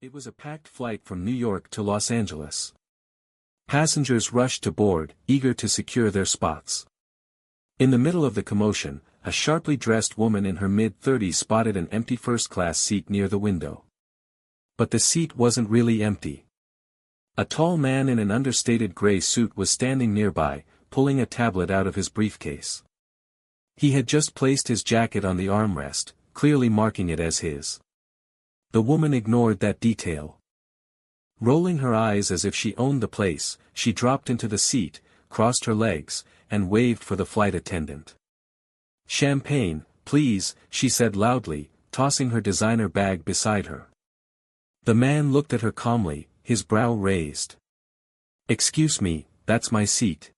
It was a packed flight from New York to Los Angeles. Passengers rushed to board, eager to secure their spots. In the middle of the commotion, a sharply dressed woman in her mid-30s spotted an empty first-class seat near the window. But the seat wasn't really empty. A tall man in an understated gray suit was standing nearby, pulling a tablet out of his briefcase. He had just placed his jacket on the armrest, clearly marking it as his. The woman ignored that detail. Rolling her eyes as if she owned the place, she dropped into the seat, crossed her legs, and waved for the flight attendant. "Champagne, please," she said loudly, tossing her designer bag beside her. The man looked at her calmly, his brow raised. "Excuse me, that's my seat."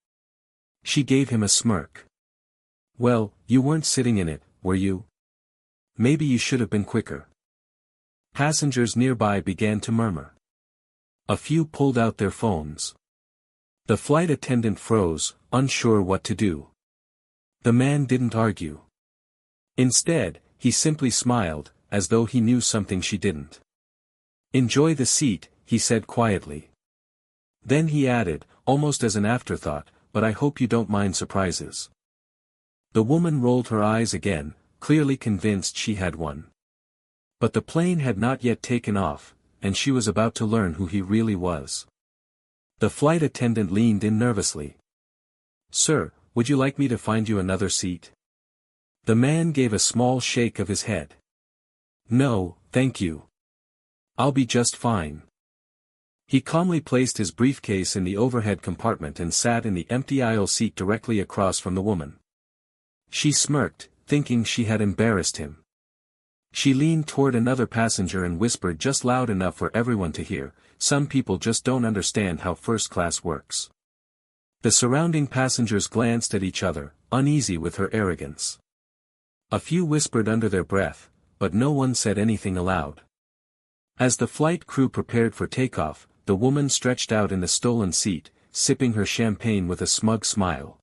She gave him a smirk. "Well, you weren't sitting in it, were you? Maybe you should have been quicker." Passengers nearby began to murmur. A few pulled out their phones. The flight attendant froze, unsure what to do. The man didn't argue. Instead, he simply smiled, as though he knew something she didn't. "Enjoy the seat," he said quietly. Then he added, almost as an afterthought, "but I hope you don't mind surprises." The woman rolled her eyes again, clearly convinced she had won. But the plane had not yet taken off, and she was about to learn who he really was. The flight attendant leaned in nervously. "Sir, would you like me to find you another seat?" The man gave a small shake of his head. "No, thank you. I'll be just fine." He calmly placed his briefcase in the overhead compartment and sat in the empty aisle seat directly across from the woman. She smirked, thinking she had embarrassed him. She leaned toward another passenger and whispered just loud enough for everyone to hear, "Some people just don't understand how first class works." The surrounding passengers glanced at each other, uneasy with her arrogance. A few whispered under their breath, but no one said anything aloud. As the flight crew prepared for takeoff, the woman stretched out in the stolen seat, sipping her champagne with a smug smile.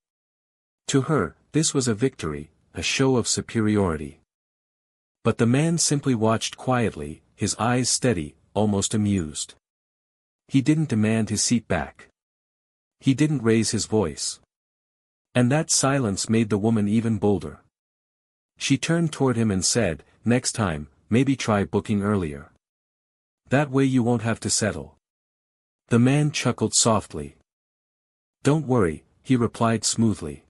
To her, this was a victory, a show of superiority. But the man simply watched quietly, his eyes steady, almost amused. He didn't demand his seat back. He didn't raise his voice. And that silence made the woman even bolder. She turned toward him and said, "Next time, maybe try booking earlier. That way you won't have to settle." The man chuckled softly. "Don't worry," he replied smoothly.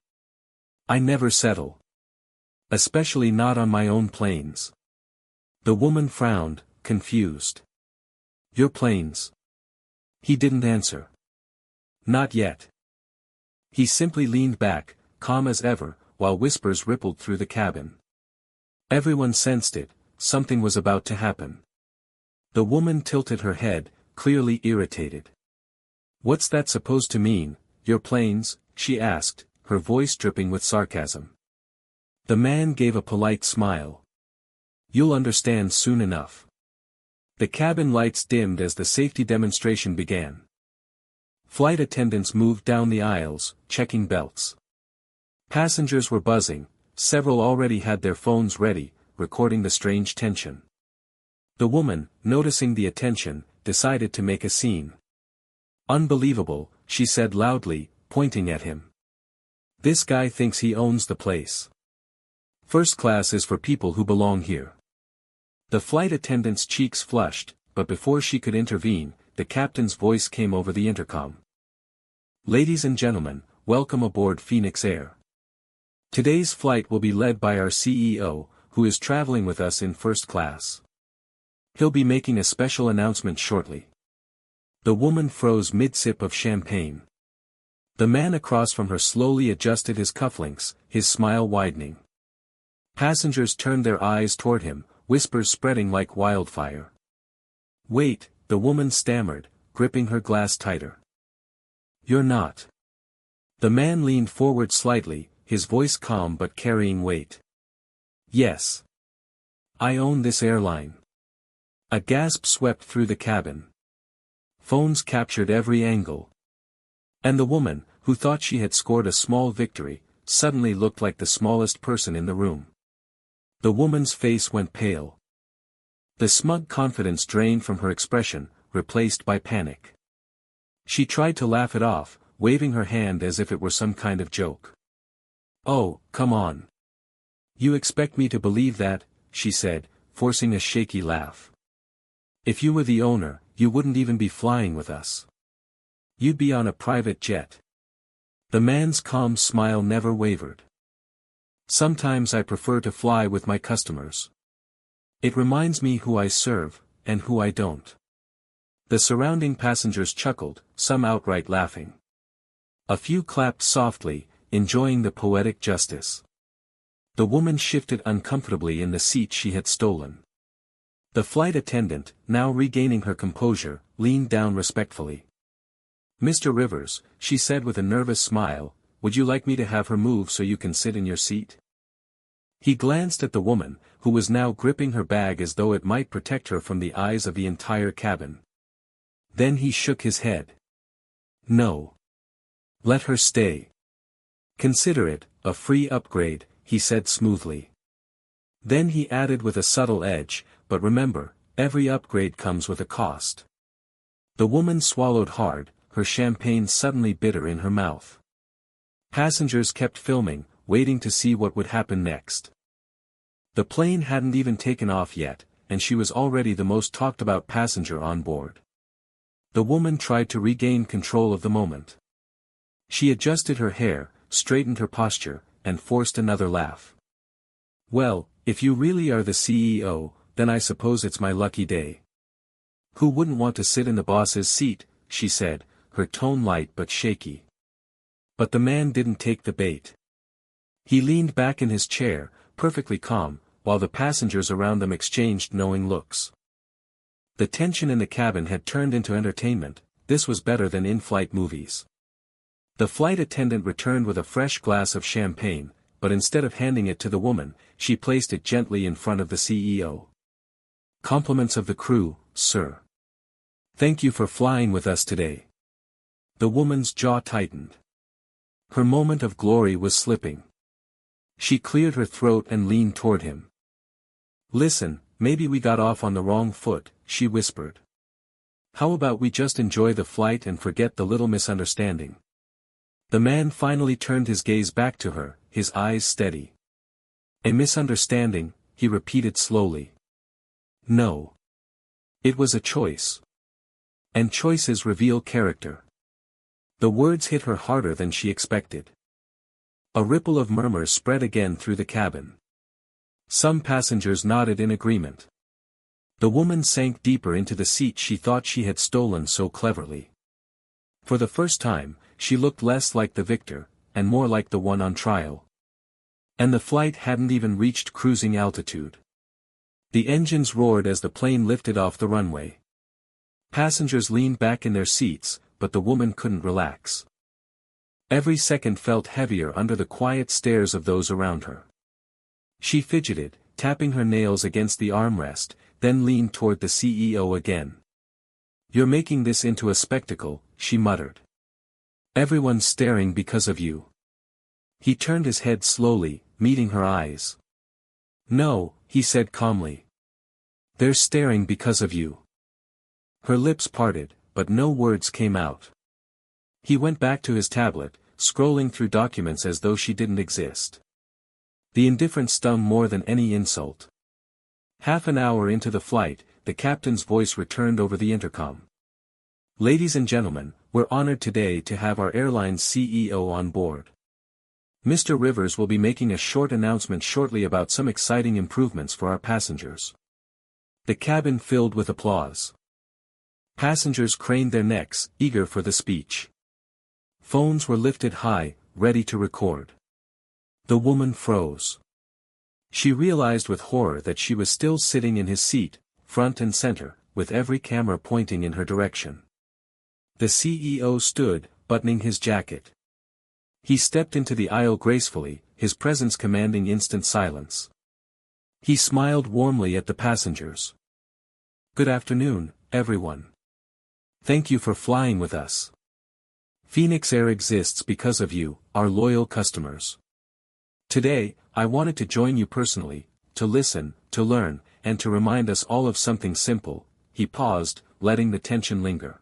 "I never settle. Especially not on my own planes." The woman frowned, confused. "Your planes?" He didn't answer. "Not yet." He simply leaned back, calm as ever, while whispers rippled through the cabin. Everyone sensed it, something was about to happen. The woman tilted her head, clearly irritated. "What's that supposed to mean, your planes?" she asked, her voice dripping with sarcasm. The man gave a polite smile. "You'll understand soon enough." The cabin lights dimmed as the safety demonstration began. Flight attendants moved down the aisles, checking belts. Passengers were buzzing, several already had their phones ready, recording the strange tension. The woman, noticing the attention, decided to make a scene. "Unbelievable," she said loudly, pointing at him. "This guy thinks he owns the place. First class is for people who belong here." The flight attendant's cheeks flushed, but before she could intervene, the captain's voice came over the intercom. "Ladies and gentlemen, welcome aboard Phoenix Air. Today's flight will be led by our CEO, who is traveling with us in first class. He'll be making a special announcement shortly." The woman froze mid-sip of champagne. The man across from her slowly adjusted his cufflinks, his smile widening. Passengers turned their eyes toward him, whispers spreading like wildfire. "Wait," the woman stammered, gripping her glass tighter. "You're not." The man leaned forward slightly, his voice calm but carrying weight. "Yes. I own this airline." A gasp swept through the cabin. Phones captured every angle. And the woman, who thought she had scored a small victory, suddenly looked like the smallest person in the room. The woman's face went pale. The smug confidence drained from her expression, replaced by panic. She tried to laugh it off, waving her hand as if it were some kind of joke. "Oh, come on. You expect me to believe that," she said, forcing a shaky laugh. "If you were the owner, you wouldn't even be flying with us. You'd be on a private jet." The man's calm smile never wavered. "Sometimes I prefer to fly with my customers. It reminds me who I serve, and who I don't." The surrounding passengers chuckled, some outright laughing. A few clapped softly, enjoying the poetic justice. The woman shifted uncomfortably in the seat she had stolen. The flight attendant, now regaining her composure, leaned down respectfully. "Mr. Rivers," she said with a nervous smile, "would you like me to have her move so you can sit in your seat?" He glanced at the woman, who was now gripping her bag as though it might protect her from the eyes of the entire cabin. Then he shook his head. "No. Let her stay. Consider it a free upgrade," he said smoothly. Then he added with a subtle edge, "But remember, every upgrade comes with a cost." The woman swallowed hard, her champagne suddenly bitter in her mouth. Passengers kept filming, waiting to see what would happen next. The plane hadn't even taken off yet, and she was already the most talked about passenger on board. The woman tried to regain control of the moment. She adjusted her hair, straightened her posture, and forced another laugh. "Well, if you really are the CEO, then I suppose it's my lucky day. Who wouldn't want to sit in the boss's seat?" she said, her tone light but shaky. But the man didn't take the bait. He leaned back in his chair, perfectly calm, while the passengers around them exchanged knowing looks. The tension in the cabin had turned into entertainment. This was better than in-flight movies. The flight attendant returned with a fresh glass of champagne, but instead of handing it to the woman, she placed it gently in front of the CEO. "Compliments of the crew, sir. Thank you for flying with us today." The woman's jaw tightened. Her moment of glory was slipping. She cleared her throat and leaned toward him. "Listen, maybe we got off on the wrong foot," she whispered. "How about we just enjoy the flight and forget the little misunderstanding?" The man finally turned his gaze back to her, his eyes steady. "A misunderstanding," he repeated slowly. "No. It was a choice. And choices reveal character." The words hit her harder than she expected. A ripple of murmurs spread again through the cabin. Some passengers nodded in agreement. The woman sank deeper into the seat she thought she had stolen so cleverly. For the first time, she looked less like the victor, and more like the one on trial. And the flight hadn't even reached cruising altitude. The engines roared as the plane lifted off the runway. Passengers leaned back in their seats, but the woman couldn't relax. Every second felt heavier under the quiet stares of those around her. She fidgeted, tapping her nails against the armrest, then leaned toward the CEO again. "You're making this into a spectacle," she muttered. "Everyone's staring because of you." He turned his head slowly, meeting her eyes. "No," he said calmly. "They're staring because of you." Her lips parted, but no words came out. He went back to his tablet, scrolling through documents as though she didn't exist. The indifference stung more than any insult. Half an hour into the flight, the captain's voice returned over the intercom. "Ladies and gentlemen, we're honored today to have our airline's CEO on board. Mr. Rivers will be making a short announcement shortly about some exciting improvements for our passengers." The cabin filled with applause. Passengers craned their necks, eager for the speech. Phones were lifted high, ready to record. The woman froze. She realized with horror that she was still sitting in his seat, front and center, with every camera pointing in her direction. The CEO stood, buttoning his jacket. He stepped into the aisle gracefully, his presence commanding instant silence. He smiled warmly at the passengers. "Good afternoon, everyone. Thank you for flying with us. Phoenix Air exists because of you, our loyal customers. Today, I wanted to join you personally, to listen, to learn, and to remind us all of something simple, he paused, letting the tension linger.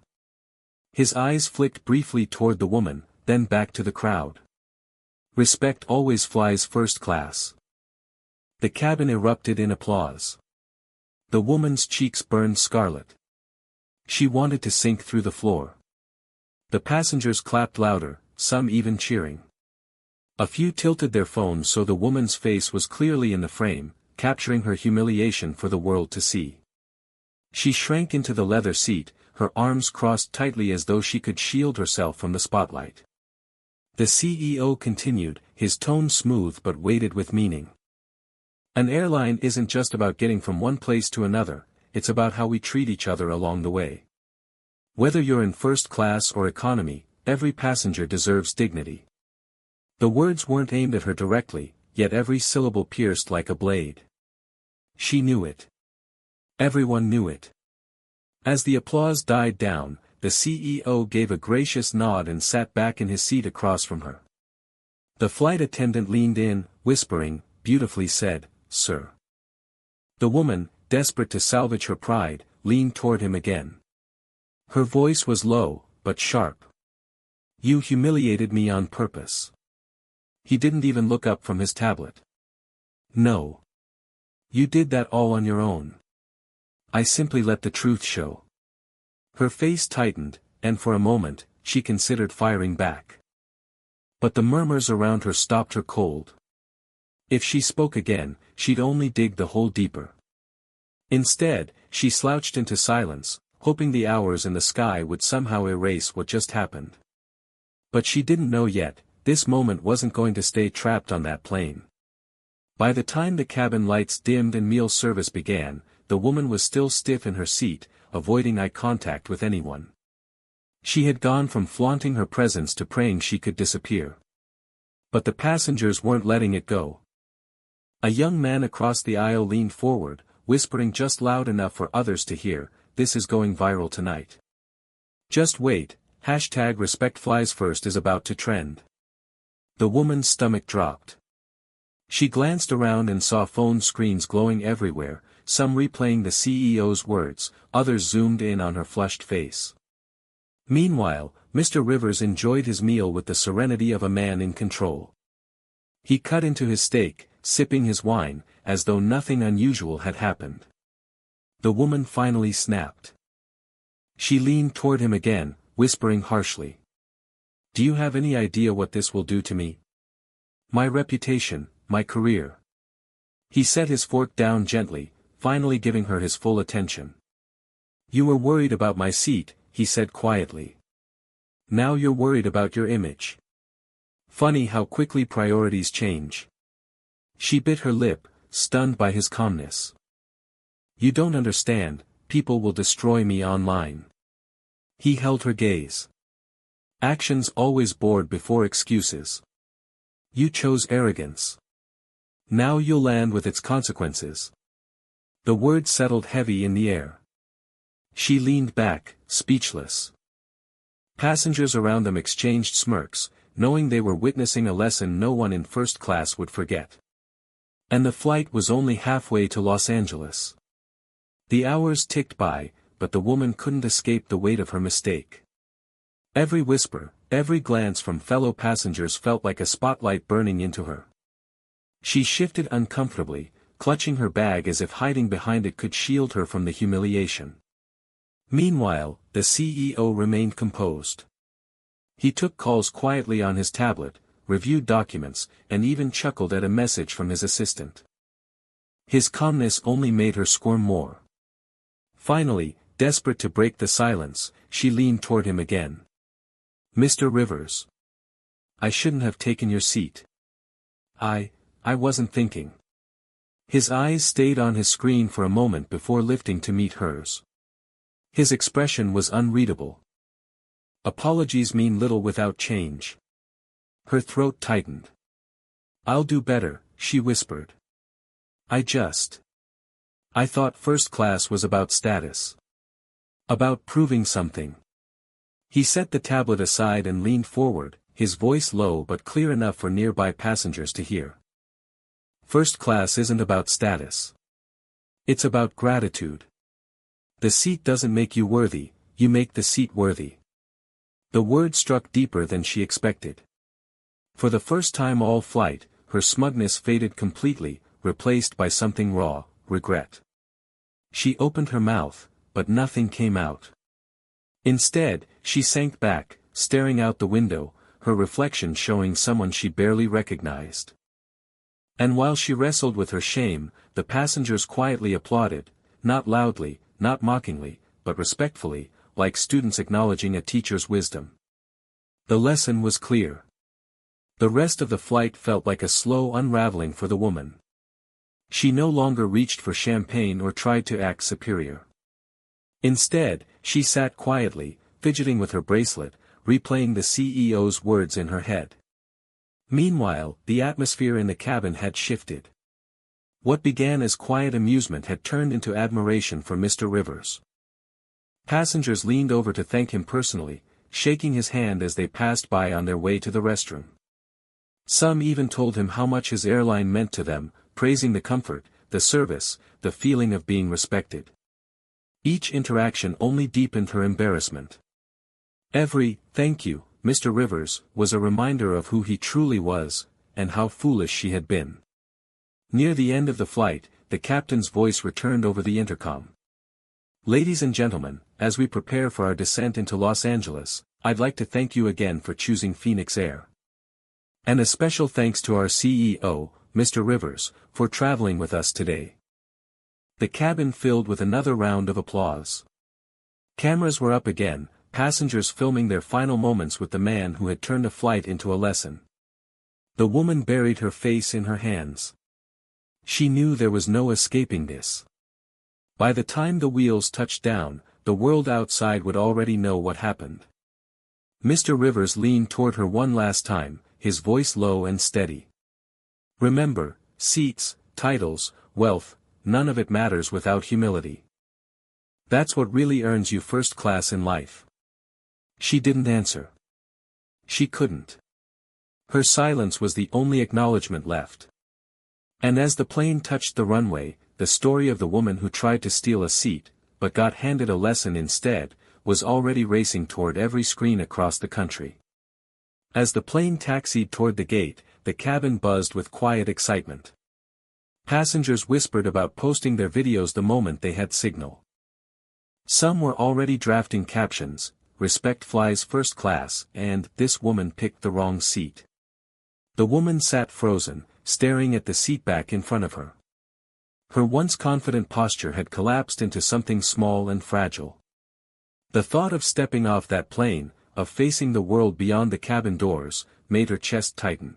His eyes flicked briefly toward the woman, then back to the crowd. Respect always flies first class. The cabin erupted in applause. The woman's cheeks burned scarlet. She wanted to sink through the floor. The passengers clapped louder, some even cheering. A few tilted their phones so the woman's face was clearly in the frame, capturing her humiliation for the world to see. She shrank into the leather seat, her arms crossed tightly as though she could shield herself from the spotlight. The CEO continued, his tone smooth but weighted with meaning. An airline isn't just about getting from one place to another, it's about how we treat each other along the way. Whether you're in first class or economy, every passenger deserves dignity. The words weren't aimed at her directly, yet every syllable pierced like a blade. She knew it. Everyone knew it. As the applause died down, the CEO gave a gracious nod and sat back in his seat across from her. The flight attendant leaned in, whispering, beautifully said, "Sir." The woman, desperate to salvage her pride, leaned toward him again. Her voice was low, but sharp. "You humiliated me on purpose." He didn't even look up from his tablet. "No. You did that all on your own. I simply let the truth show." Her face tightened, and for a moment, she considered firing back. But the murmurs around her stopped her cold. If she spoke again, she'd only dig the hole deeper. Instead, she slouched into silence, hoping the hours in the sky would somehow erase what just happened. But she didn't know yet, this moment wasn't going to stay trapped on that plane. By the time the cabin lights dimmed and meal service began, the woman was still stiff in her seat, avoiding eye contact with anyone. She had gone from flaunting her presence to praying she could disappear. But the passengers weren't letting it go. A young man across the aisle leaned forward, whispering just loud enough for others to hear, "This is going viral tonight. Just wait, #RespectFliesFirst is about to trend." The woman's stomach dropped. She glanced around and saw phone screens glowing everywhere, some replaying the CEO's words, others zoomed in on her flushed face. Meanwhile, Mr. Rivers enjoyed his meal with the serenity of a man in control. He cut into his steak, sipping his wine, as though nothing unusual had happened. The woman finally snapped. She leaned toward him again, whispering harshly. "Do you have any idea what this will do to me? My reputation, my career." He set his fork down gently, finally giving her his full attention. "You were worried about my seat," he said quietly. "Now you're worried about your image. Funny how quickly priorities change." She bit her lip, stunned by his calmness. "You don't understand, people will destroy me online." He held her gaze. "Actions always board before excuses. You chose arrogance. Now you'll land with its consequences." The words settled heavy in the air. She leaned back, speechless. Passengers around them exchanged smirks, knowing they were witnessing a lesson no one in first class would forget. And the flight was only halfway to Los Angeles. The hours ticked by, but the woman couldn't escape the weight of her mistake. Every whisper, every glance from fellow passengers felt like a spotlight burning into her. She shifted uncomfortably, clutching her bag as if hiding behind it could shield her from the humiliation. Meanwhile, the CEO remained composed. He took calls quietly on his tablet, reviewed documents, and even chuckled at a message from his assistant. His calmness only made her squirm more. Finally, desperate to break the silence, she leaned toward him again. "Mr. Rivers. I shouldn't have taken your seat. I wasn't thinking." His eyes stayed on his screen for a moment before lifting to meet hers. His expression was unreadable. Apologies mean little without change. Her throat tightened. "I'll do better," she whispered. I thought first class was about status. About proving something." He set the tablet aside and leaned forward, his voice low but clear enough for nearby passengers to hear. "First class isn't about status. It's about gratitude. The seat doesn't make you worthy, you make the seat worthy. The word struck deeper than she expected. For the first time all flight, her smugness faded completely, replaced by something raw, regret. She opened her mouth, but nothing came out. Instead, she sank back, staring out the window, her reflection showing someone she barely recognized. And while she wrestled with her shame, the passengers quietly applauded, not loudly, not mockingly, but respectfully, like students acknowledging a teacher's wisdom. The lesson was clear. The rest of the flight felt like a slow unraveling for the woman. She no longer reached for champagne or tried to act superior. Instead, she sat quietly, fidgeting with her bracelet, replaying the CEO's words in her head. Meanwhile, the atmosphere in the cabin had shifted. What began as quiet amusement had turned into admiration for Mr. Rivers. Passengers leaned over to thank him personally, shaking his hand as they passed by on their way to the restroom. Some even told him how much his airline meant to them, praising the comfort, the service, the feeling of being respected. Each interaction only deepened her embarrassment. Every "thank you, Mr. Rivers," was a reminder of who he truly was, and how foolish she had been. Near the end of the flight, the captain's voice returned over the intercom. "Ladies and gentlemen, as we prepare for our descent into Los Angeles, I'd like to thank you again for choosing Phoenix Air. And a special thanks to our CEO, Mr. Rivers, for traveling with us today." The cabin filled with another round of applause. Cameras were up again, passengers filming their final moments with the man who had turned the flight into a lesson. The woman buried her face in her hands. She knew there was no escaping this. By the time the wheels touched down, the world outside would already know what happened. Mr. Rivers leaned toward her one last time, his voice low and steady. "Remember, seats, titles, wealth, none of it matters without humility. That's what really earns you first class in life." She didn't answer. She couldn't. Her silence was the only acknowledgement left. And as the plane touched the runway, the story of the woman who tried to steal a seat, but got handed a lesson instead, was already racing toward every screen across the country. As the plane taxied toward the gate, the cabin buzzed with quiet excitement. Passengers whispered about posting their videos the moment they had signal. Some were already drafting captions, "Respect flies first class," and "This woman picked the wrong seat." The woman sat frozen, staring at the seatback in front of her. Her once confident posture had collapsed into something small and fragile. The thought of stepping off that plane, of facing the world beyond the cabin doors, made her chest tighten.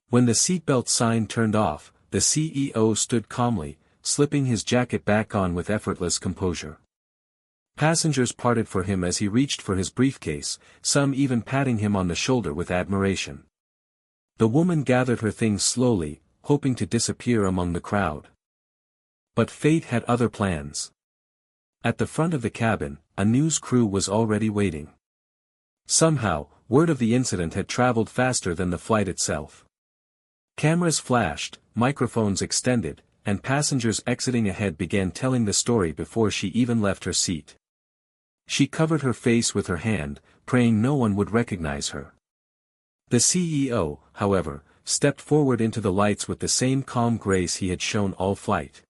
When the seatbelt sign turned off, the CEO stood calmly, slipping his jacket back on with effortless composure. Passengers parted for him as he reached for his briefcase, some even patting him on the shoulder with admiration. The woman gathered her things slowly, hoping to disappear among the crowd. But fate had other plans. At the front of the cabin, a news crew was already waiting. Somehow, word of the incident had traveled faster than the flight itself. Cameras flashed, microphones extended, and passengers exiting ahead began telling the story before she even left her seat. She covered her face with her hand, praying no one would recognize her. The CEO, however, stepped forward into the lights with the same calm grace he had shown all flight.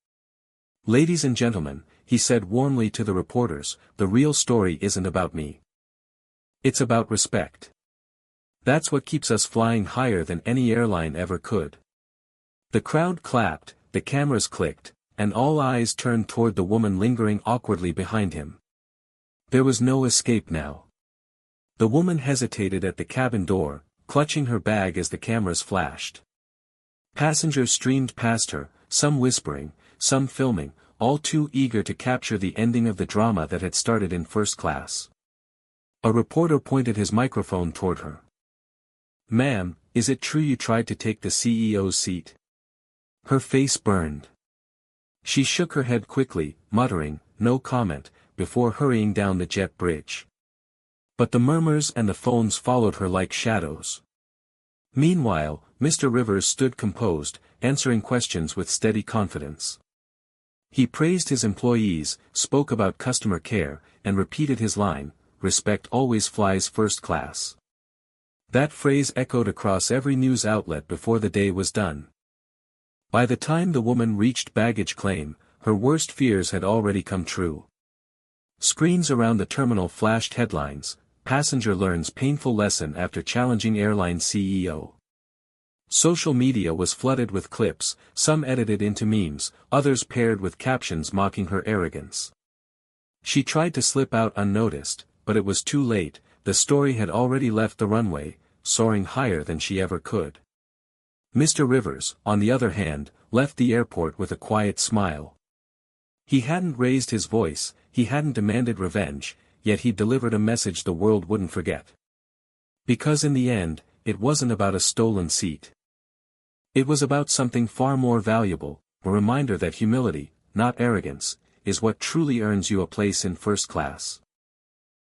"Ladies and gentlemen," he said warmly to the reporters, "the real story isn't about me. It's about respect. That's what keeps us flying higher than any airline ever could." The crowd clapped, the cameras clicked, and all eyes turned toward the woman lingering awkwardly behind him. There was no escape now. The woman hesitated at the cabin door, clutching her bag as the cameras flashed. Passengers streamed past her, some whispering, some filming, all too eager to capture the ending of the drama that had started in first class. A reporter pointed his microphone toward her. "Ma'am, is it true you tried to take the CEO's seat?" Her face burned. She shook her head quickly, muttering, "No comment," before hurrying down the jet bridge. But the murmurs and the phones followed her like shadows. Meanwhile, Mr. Rivers stood composed, answering questions with steady confidence. He praised his employees, spoke about customer care, and repeated his line, "Respect always flies first class." That phrase echoed across every news outlet before the day was done. By the time the woman reached baggage claim, her worst fears had already come true. Screens around the terminal flashed headlines, "Passenger learns painful lesson after challenging airline CEO." Social media was flooded with clips, some edited into memes, others paired with captions mocking her arrogance. She tried to slip out unnoticed, but it was too late. The story had already left the runway, soaring higher than she ever could. Mr. Rivers, on the other hand, left the airport with a quiet smile. He hadn't raised his voice, he hadn't demanded revenge, yet he delivered a message the world wouldn't forget. Because in the end, it wasn't about a stolen seat. It was about something far more valuable, a reminder that humility, not arrogance, is what truly earns you a place in first class.